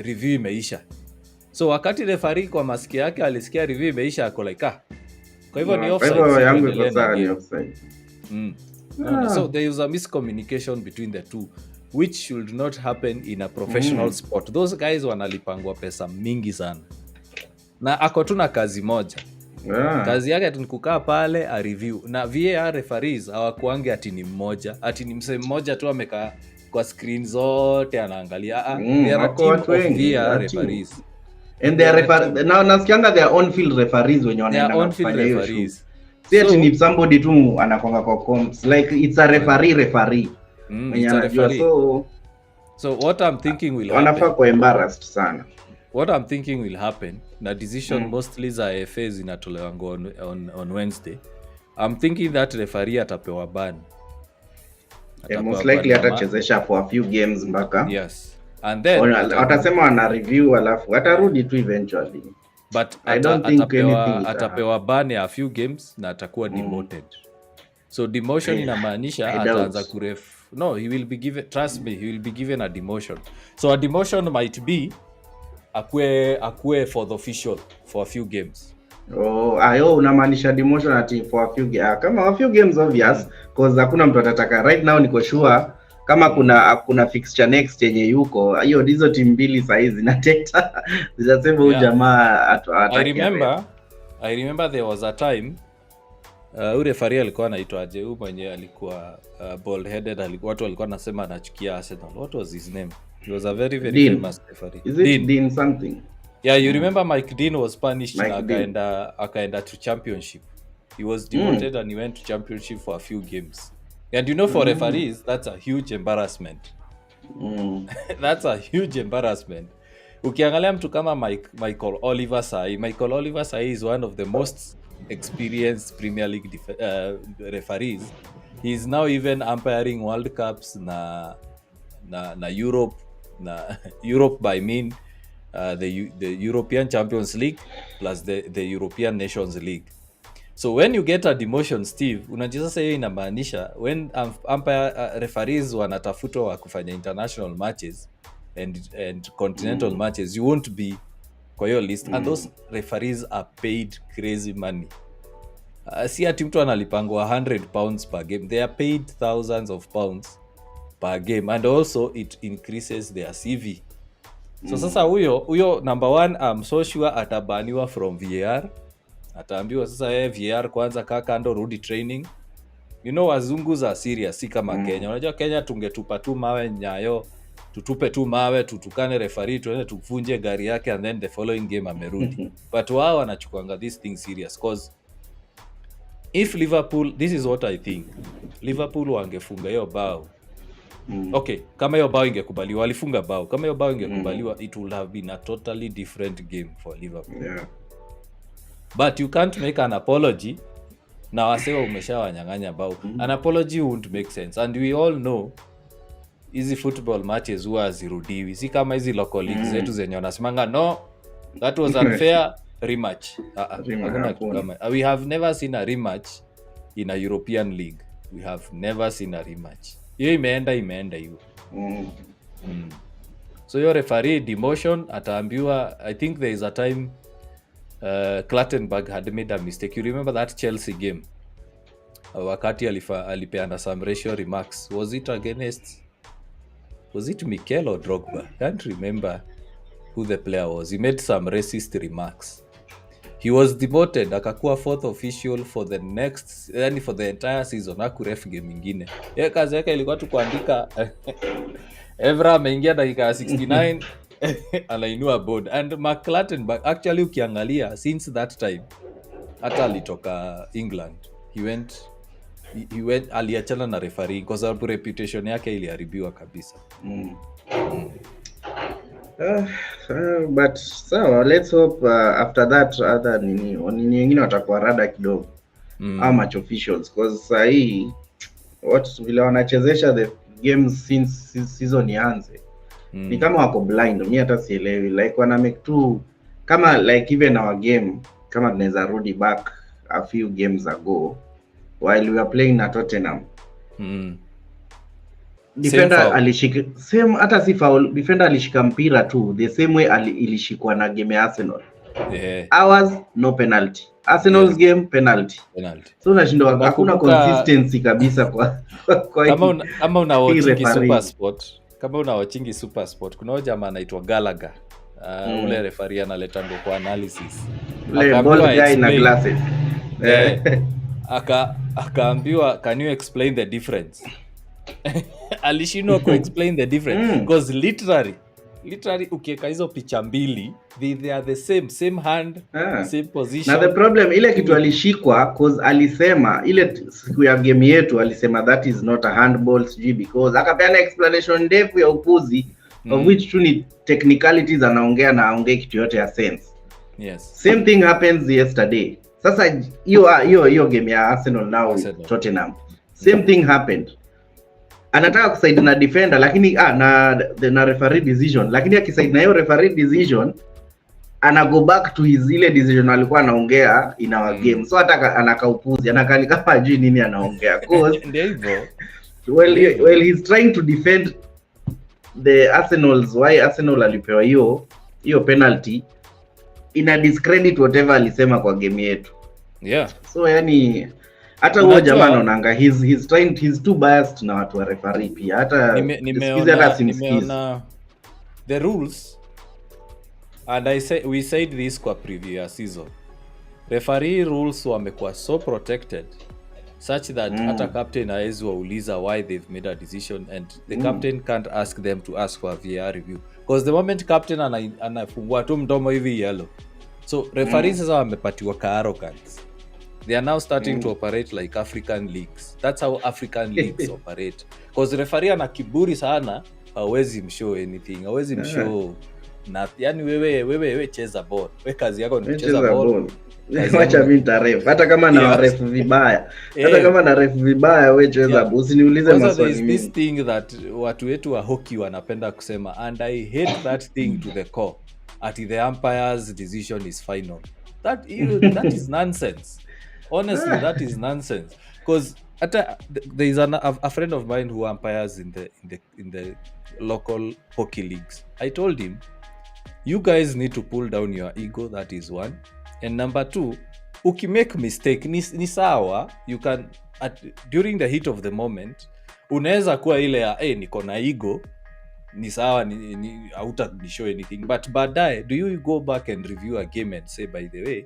review imeisha. So wakati referee kwa masikio yake alisikia review imeisha ako like kwa hivyo ni offside. Kwa hivyo yangu iko sawa, ni offside. So there is a miscommunication between the two, which should not happen in a professional sport. Those guys wanalipangwa pesa mingi sana. Na ako tu na kazi moja. Kazi yake ni kukaa pale a review. Na VAR referees hawakuangi ati ni mmoja. Ati ni msee mmoja tu amekaa kwa screen zote anaangalia. There are team of VAR referees. And they are now nasikianga they are on-field referees wenye wanaenda kufanya hiyo show. Si ati ni somebody tu anakonga kwa comms. Like it's a referee. It's a referee. So what I'm thinking will happen. Wanafaa kwa embarrassed sana. What I'm thinking will happen, na decision mostly za FA zinatolewa on Wednesday. I'm thinking that referee atapewa ban. Most likely atachezesha for a few games mpaka. Yes. And then watasema wana review alafu atarudi tu eventually. But I don't think atapewa ban ya a few games na atakuwa demoted. So demotion inamaanisha ataanza kuref. No, he will be given, trust me, he will be given a demotion. So a demotion might be akue for the official for a few games. Unamaanisha demotion ati for a few games. Kama a few games obvious, because hakuna mtu atataka. Right now niko sure kama kuna fixture next yenye yuko, hiyo hizo timu mbili sasa hizi zinateta. Zinasema huyu jamaa I remember there was a time ule referee alikuwa anaitwaje, huyu mwenye alikuwa bald headed, watu walikuwa nasema anachukia Arsenal. What was his name? He was a very famous referee. Is it Dean something? Yeah, you remember Mike Dean was punished na akaenda to championship. He was demoted and he went to championship for a few games. And you know, for referees, that's a huge embarrassment. That's a huge embarrassment. Ukiangalia mtu kama Michael Oliver Sahi is one of the most experienced Premier League referees. He is now even umpiring World Cups na Europe, Europe by mean the European Champions League plus the European Nations League. So when you get a demotion, Steve, unajua sasa hiyo inamaanisha when referees wanatafutwa wa kufanya international matches and continental matches, you won't be kwa hiyo list. And those referees are paid crazy money. Si ati mtu analipangwa £100 per game. They are paid thousands of pounds per game, and also it increases their CV. So sasa huyo number one, I'm so sure atabaniwa from VAR. Ataambiwa sasa VAR kwanza kando, rudi training. You know, wazungu za serious, si kama Kenya. Unajua Kenya tungetupa tu mawe Nyayo, tutupe tu mawe, tutukane referee, tuende tuvunje gari yake and then the following game amerudi. But wao wanachukuanga this thing serious, cause if Liverpool, this is what I think, Liverpool wangefunga hiyo bao. Okay, kama hiyo bao ingekubaliwa, walifunga bao. Kama hiyo bao ingekubaliwa, it would have been a totally different game for Liverpool. Yeah. But you can't make an apology na wasewa umeshawanyang'anya bao. An apology won't make sense, and we all know hizi football matches huwa hazirudiwi, si kama hizi local leagues zetu zenye wanasemanga no that was unfair rematch. Hakuna kitu kama. We have never seen a rematch in a European league. We have never seen a rematch. Hiyo imeenda hiyo. So your referee demotion ataambiwa. I think there is a time Clattenburg had made a mistake. You remember that Chelsea game? Wakati alipeana some racial remarks. Was it Mikel or Drogba? Can't remember who the player was. He made some racist remarks. He was demoted, akakuwa fourth official for the next, yani for the entire season. Hakuref game ingine. Yeye kazi yake ilikuwa tu kuandika Evra ameingia dakika 69 anainua board. And Clattenburg actually ukiangalia since that time hata alitoka England. He went aliachana na referee kwa sababu reputation yake iliharibiwa kabisa. But so let's hope after that other nini wengine watakuwa rada kidogo au match officials, because sahi vile wanachezesha the games since season ianze ni kama wako blind. Mimi hata sielewi, like wana make two kama like even our game, kama tunaweza rudi back a few games ago while we were playing na Tottenham. Defender alishika same, hata si foul, defender alishika mpira tu the same way ilishikwa na game ya Arsenal. Ours no penalty, Arsenal's game penalty. So unashindwa, hakuna consistency kabisa kwa kama unawatchingi Super Sport, kuna jamaa anaitwa Gallagher, ule referee analeta ndo kwa analysis, ball guy na glasses. Akaambiwa can you explain the difference? Alishindwa ku explain the difference because literally ukieka hizo picha mbili they are the same hand, same position. Na the problem ile kitu alishikwa cause alisema ile siku ya game yetu alisema that is not a handball because akapeana explanation ndefu ya upuzi of which tu ni technicalities anaongea kitu yote ya sense. Yes. Same thing happens yesterday. Sasa hiyo game ya Arsenal now Tottenham. Same thing happened. Anataka kusaid na defender lakini na referee decision, lakini akisaid na hiyo referee decision ana go back to his ile decision alikuwa anaongea in our game. So hata anakaupuzi, anakali kama ajui nini anaongea cause well he's trying to defend the Arsenal's why Arsenal alipewa hiyo penalty ina discredit whatever alisema kwa game yetu. So yani hata huo jamaa anaonanga he's too biased na watu wa referee pia. Hata nimeona the rules, and we said this kwa previous season. Referee rules wamekuwa so protected such that hata captain haezi wauliza why they've made a decision, and the captain can't ask them to ask for a VAR review because the moment captain anafungua tu mdomo hivi yellow. So referees sasa wamepatiwa ka arrogance. They are now starting to operate like African leagues. That's how African leagues operate. Because referee ana kiburi sana, hawezi mshow anything. Hawezi mshow na yani wewe cheza ball. Wewe kazi yako ni kucheza ball. Wacha mimi ntaref. Hata kama na ref vibaya. Hata kama na ref vibaya wewe cheza ball. Usiniulize maswali mimi. This thing that watu wetu wa hockey wanapenda kusema, and I hate that thing to the core. At the umpire's decision is final. That is nonsense. Honestly, that is nonsense. Because there is a friend of mine who umpires in the local hockey leagues. I told him, you guys need to pull down your ego. That is one. And number two, ukimake mistake ni sawa. You can during the heat of the moment, unaweza kuwa ile ya niko na ego, ni sawa, ni hauta show anything. But baadaye, do you go back and review a game and say, by the way,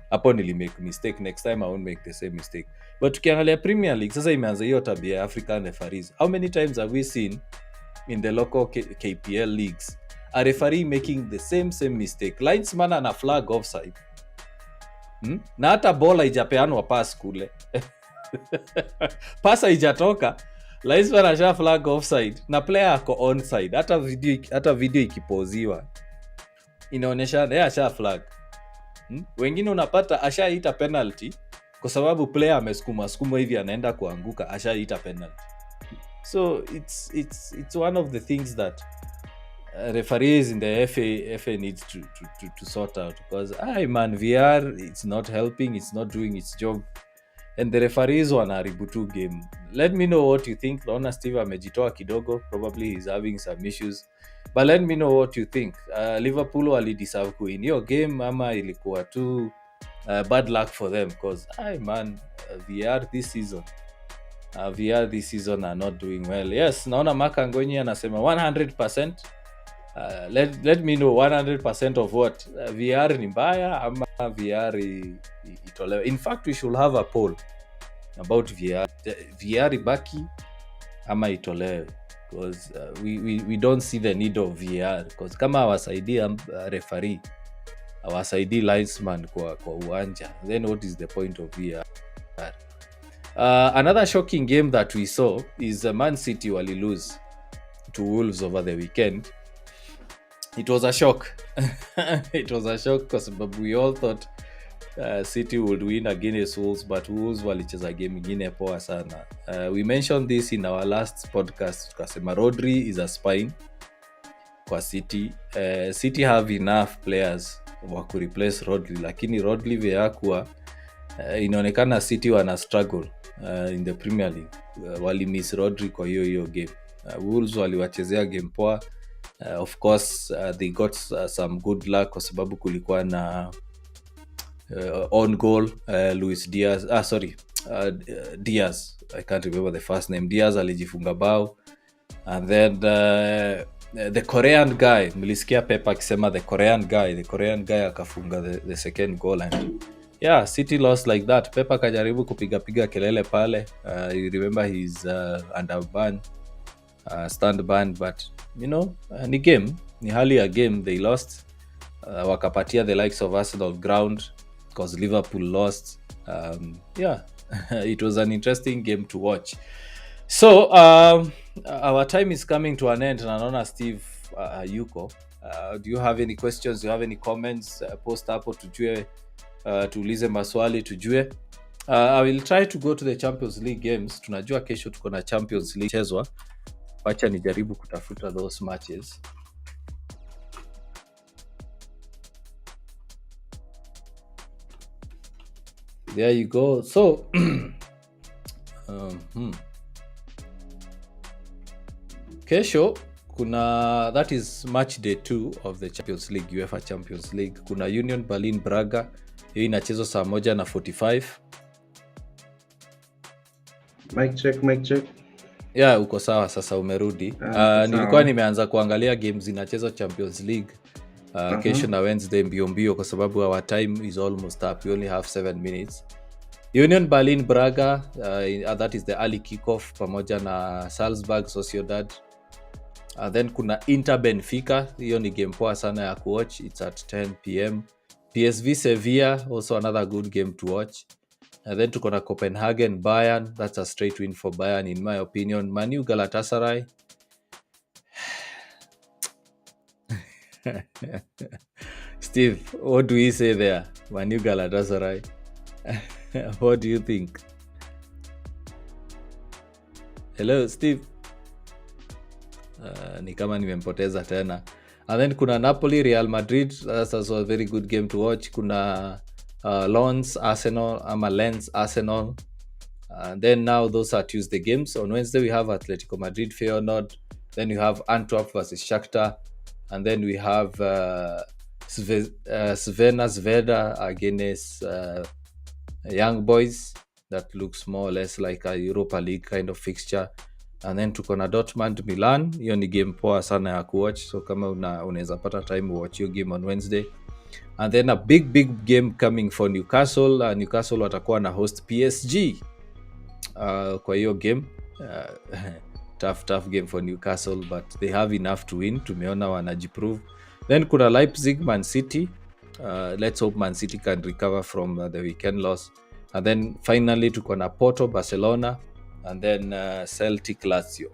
hapo nili make mistake, next time I won't make the same mistake. But tukiangalia Premier League sasa imeanza hiyo tabia ya African referees. How many times have we seen in the local KPL leagues a referee making the same mistake? Linesman ana flag offside. Na hata ball haijapeanwa pass kule. Pass haijatoka, linesman asha flag offside na player ako onside. Hata video ikipoziwa inaonyesha yeye asha flag. Wengine unapata ashaita penalty kwa sababu player amesukuma hivi anaenda kuanguka, ashaita penalty. So it's one of the things that referees in the FA needs to sort out, because VR, it's not helping, it's not doing its job, and the referees wanaharibu tu game. Let me know what you think. Naona Steve amejitoa kidogo, probably he's having some issues, but let me know what you think. Liverpool walideserve kuwin hiyo game ama ilikuwa tu bad luck for them? Because VR this season are not doing well. Yes, naona Maka Ngonyi anasema 100%. Let me know 100% of what VR ni mbaya ama VR itolewe. In fact, we should have a poll about VR ibaki ama itolewe, because we don't see the need of VR, because kama hawasaidia referee, hawasaidia linesman kwa uwanja, then what is the point of VR? Another shocking game that we saw is Man City wali lose to Wolves over the weekend. It was a shock. It was a shock because we all thought City would win against Wolves, but Wolves walicheza game ingine poa sana. We mentioned this in our last podcast, tukasema Rodri is a spine kwa City. City have enough players wa ku replace Rodri, lakini Rodri vyakuwa inaonekana City wana struggle in the Premier League. Wali miss Rodri kwa hiyo game. Wolves waliwachezea game poa. Of course, they got some good luck kwa sababu kulikuwa na on goal Luis Diaz. Diaz. I can't remember the first name. Diaz alijifunga bao. And then the Korean guy, mlisikia Pep akisema the Korean guy akafunga the second goal, and yeah, City lost like that. Pep akajaribu kupiga kelele pale. You remember he's under ban, stand ban, but ni game, ni hali ya game. They lost, wakapatia the likes of Arsenal ground because Liverpool lost. It was an interesting game to watch. So our time is coming to an end, na naona Steve yuko. Do you have any questions? Do you have any comments? Post hapo tujue, tuulize maswali tujue. I will try to go to the Champions League games. Tunajua kesho tuko na Champions League chezwa. Wacha nijaribu kutafuta those matches. There you go. So kesho kuna, that is match day 2 of the Champions League, UEFA Champions League. Kuna Union Berlin Braga, hiyo inachezwa saa 1:45. Mic check. Yeah, uko sawa sasa, umerudi. Nilikuwa nimeanza kuangalia games zinachezwa Champions League kesho na Wednesday mbio kwa sababu our time is almost up. We only have 7 minutes. Union Berlin Braga, that is the early kickoff pamoja na Salzburg Sociedad. Then kuna Inter Benfica, hiyo ni game poa sana ya kuwatch. It's at 10 p.m. PSV Sevilla, also another good game to watch. And then tuko na Copenhagen Bayern, that's a straight win for Bayern in my opinion. Man U Galatasaray. Steve, what do we say there? Man U Galatasaray. What do you think? Hello Steve. Ni kama nimempoteza tena. And then kuna Napoli Real Madrid, that's also a very good game to watch. Kuna Lens Arsenal. Then now those are Tuesday games. On Wednesday we have Atletico Madrid Feyenoord. Then we have Antwerp versus Shakhtar. And then we have Zvezda against Young Boys. That looks more or less like a Europa League kind of fixture. And then tuko na Dortmund Milan, hiyo ni game poa sana ya kuwatch, so kama unaweza pata time watch your game on Wednesday. And then a big game coming for Newcastle. Newcastle watakuwa na host PSG kwa hiyo game. Tough game for Newcastle, but they have enough to win. Tumeona wanajiprove. Then kuna Leipzig Man City. Let's hope Man City can recover from the weekend loss. And then finally tuko na Porto Barcelona, and then Celtic Lazio.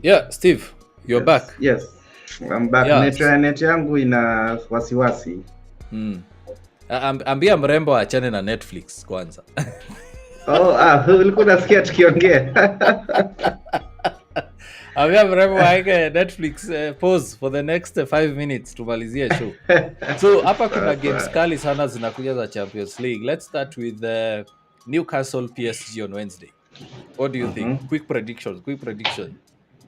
Yeah, Steve, you're back. Yes, I'm back. Yeah. Net yangu ina wasiwasi. Ambia mrembo achane na Netflix kwanza. Ulikuwa nasikia tukiongea. Ambia mrembo aike Netflix pause for the next 5 minutes tumalizie show. So hapa kuna games kali sana zinakuja za Champions League. Let's start with Newcastle PSG on Wednesday. What do you think? Quick prediction.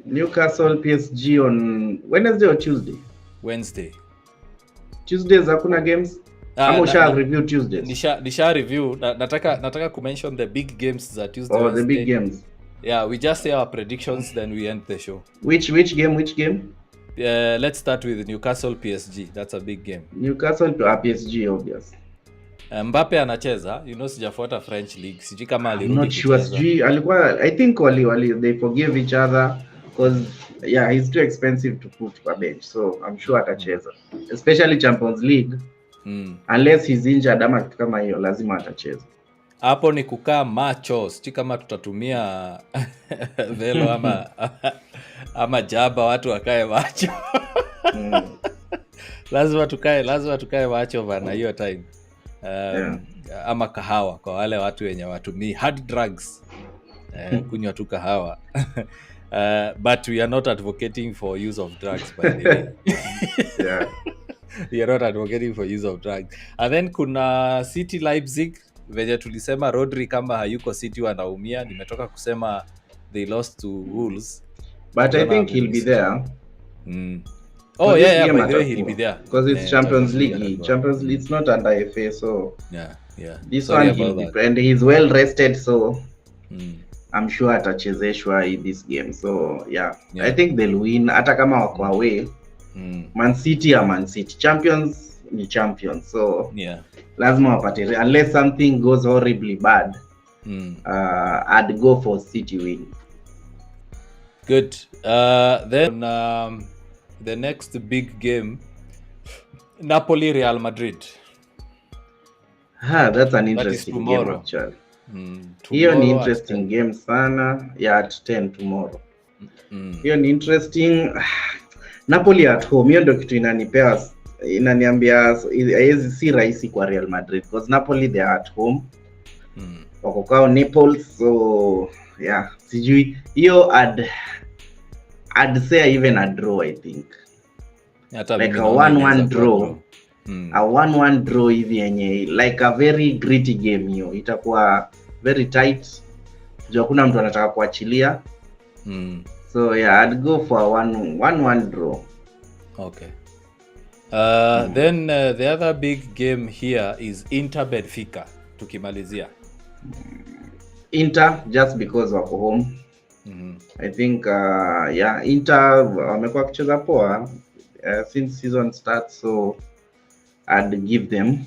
Newcastle PSG on Wednesday or Tuesday? Wednesday. Tuesdays hakuna games? Ama usha review Tuesdays? Nisha review. Nataka ku mention the big games za Tuesday. Oh, the big games. Yeah, we just say our predictions, then we end the show. Which game? Let's start with Newcastle PSG. That's a big game. Newcastle to PSG, obvious. Mbappe anacheza, sijafuata French league. Sijui kama alirudi. I'm not sure. Sijui alikuwa, I think they forgive each other because he's too expensive to put kwa bench. So I'm sure atacheza. Especially Champions League. Unless he's injured ama kitu kama hiyo, lazima atacheza. Hapo ni kukaa macho. Sijui kama tutatumia velo ama jaba watu wakae macho. Lazima tukae macho bana hiyo time. Ama kahawa kwa wale watu wenye watumii hard drugs. Kunywa tu kahawa. But we are not advocating for use of drugs, by the way. Yeah. We are not advocating for use of drugs. And then kuna City Leipzig, venye tulisema Rodri kama hayuko City wanaumia. Nimetoka kusema they lost to Wolves. But I think he'll be there. Oh yeah, by the way he'll be there. Because it's Champions League. Champions League, it's not under FA, so yeah. This one he'll be, and he's well rested, so I'm sure atachezeshwa in this game. So yeah. I think they'll win hata kama wako away. Man City. Champions ni champions. So lazima wapate, unless something goes horribly bad. I'd go for City win. Good. Then the next big game, Napoli Real Madrid. That's an interesting game actually. Hiyo ni interesting game sana. At 10 tomorrow. Hiyo ni interesting. Napoli at home, hiyo ndio kitu inaniambia si rahisi kwa Real Madrid because Napoli they are at home. Wako kwao Naples, so sijui hiyo I'd say even a draw, I think. Like a 1-1 draw. A 1-1 draw hivi yenye like a very gritty game hiyo. Itakuwa very tight. Hakuna mtu anataka kuachilia. So I'd go for a 1-1 draw. Okay. Then the other big game here is Inter Benfica tukimalizia. Inter just because wako home. I think Inter wamekuwa kucheza poa since season starts, so I'd give them.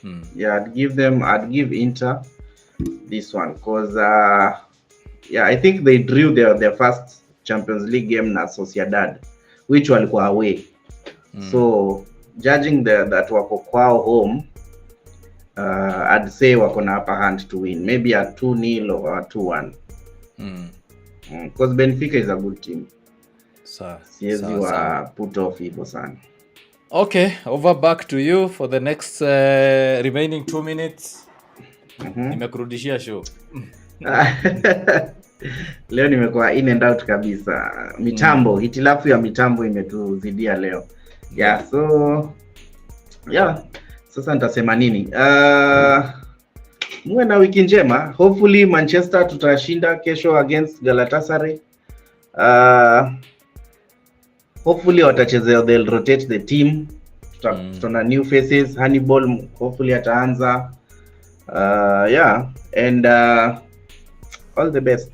I'd give Inter this one because I think they drew their first Champions League game na Sociedad, which walikuwa away. So judging that wako kwao home, I'd say wako na upper hand to win, maybe a 2-0 or a 2-1. Because Benfica is a good team. Siezi wa put off hivyo sana. Okay, over back to you for the next remaining 2 minutes. Nimekurudishia show. Leo nimekuwa in and out kabisa. Mitambo, hitilafu ya mitambo imetuzidia leo. Sasa nitasema nini? Muwe na wiki njema. Hopefully Manchester tutashinda kesho against Galatasaray. Hopefully watachezea, they'll rotate the team. Tuna new faces. Hannibal hopefully ataanza. And all the best.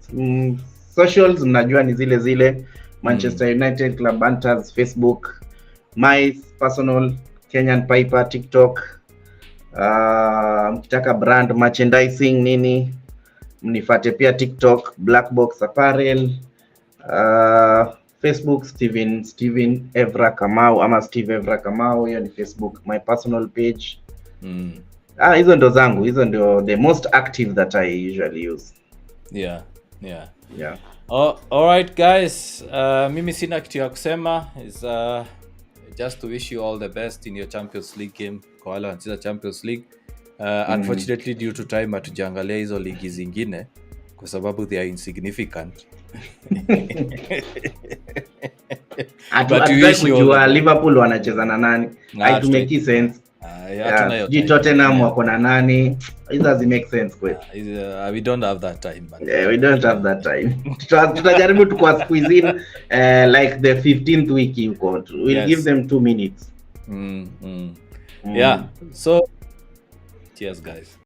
Socials mnajua ni zile Manchester United, Klub Banterz, Facebook, my personal Kenyan Piper, TikTok. Mkitaka brand merchandising nini, mnifuate pia TikTok, Black Box Apparel, Facebook Steven Evra Kamau ama Steve Evra Kamau, hiyo ni Facebook, my personal page. Hizo ndo zangu, hizo ndio the most active that I usually use. Yeah. All right guys, mimi sina kitu ya kusema. Is just to wish you all the best in your Champions League game. kwa wale wanacheza Champions League. Unfortunately due to time hatujaangalia hizo ligi zingine kwa sababu they are insignificant. Hatutaki kujua Liverpool wanacheza na nani. Haitumeki sense. Sijui Tottenham wako na nani. It doesn't make sense kweli. We don't have that time. We don't have that time. Tutajaribu tukwa squeeze in like the 15th week huko. We'll give them 2 minutes. Yeah. So cheers guys.